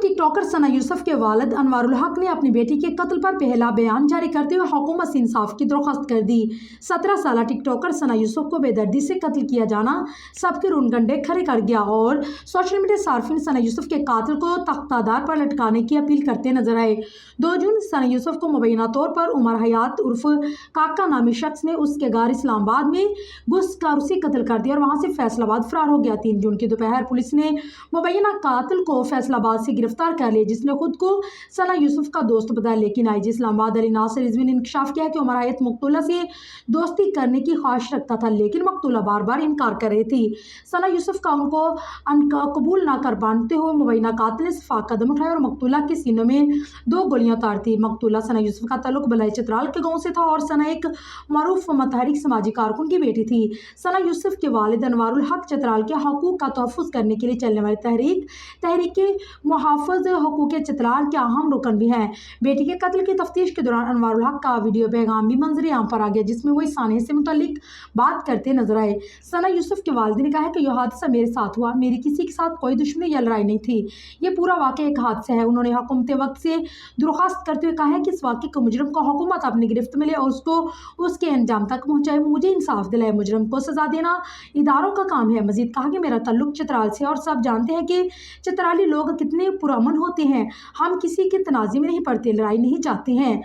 टिक talker सना यूसुफ के वालिद अनवारुल हक ने अपनी बेटी के कत्ल पर पहला बयान जारी करते हुए हुकूमत से इंसाफ की दरख्वास्त कर दी। 17 साल टिक टॉकर सना यूसुफ को बेदर्दी से कत्ल किया जाना सबके रूनगंडे खड़े कर गया और सोशल मीडिया सार्फिन सना यूसुफ के कातिल को तख्तादार पर लटकाने की अपील करते नजर आए। 2 जून सना यूसुफ को मुबैना तौर पर उमर हयात उर्फ काका नामी शख्स ने उसके घर इस्लामाबाद में घुसकर उसे कत्ल कर दिया और वहां से फैसलाबाद फरार हो गया। 3 जून की दोपहर पुलिस ने मुबैना कातिल को फैसलाबाद से गिरफ्तार कर लिया, जिसने खुद को सना यूसुफ का दोस्त बताया, लेकिन आईजी इस्लामाबाद अली नासिर रिजवी ने इंकशाफ किया कि उमर हयात मकतूला से दोस्ती करने की ख्वाहिश रखता था, लेकिन मकतूला बार बार इनकार कर रही थी। सना यूसुफ का उनको कबूल ना कर बांधते हुए मुबैना कातिल ने सफाक कदम उठाए और मकतूला के सीनों में 2 गोलियां उतारती। मकतूला सना यूसुफ का ताल्लुक बलाई चित्राल के गाँव से था और सना एक मरूफ मुतहरिक समाजी कारकुन की बेटी थी। सना यूसुफ के वालिद अनवारुल हक चित्राल के हकूक का तहफ़्फ़ुज़ करने के लिए चलने वाली तहरीक मुहाफ़िज़ हकूक़ चित्राल के अहम रुकन भी हैं। बेटी के कत्ल की तफ्तीश के दौरान अनवारुल हक का वीडियो पैगाम भी मंजर आम पर आ गया, जिसमें वो इस सानहे से मुतल्लिक बात करते नजर आए। सना यूसुफ के वालिद ने कहा है कि यह हादसा मेरे साथ हुआ, मेरी किसी के साथ कोई दुश्मनी या लड़ाई नहीं थी, ये पूरा वाक़या एक हादसा है। उन्होंने हुकूमत वक्त से दरख्वास्त करते हुए कहा है कि इस वाक़े को मुजरिम को हुकूमत अपनी गिरफ्त में ले और उसको उसके अंजाम तक पहुँचाए, मुझे इंसाफ दिलाए, मुजरिम को सज़ा देना इदारों का काम है। मजीद कहा कि मेरा ताल्लुक चित्राल से और सब जानते हैं कि चित्राली लोग कितने पुरअमन होते हैं, हम किसी के तनाज़े में नहीं पड़ते, लड़ाई नहीं चाहते हैं।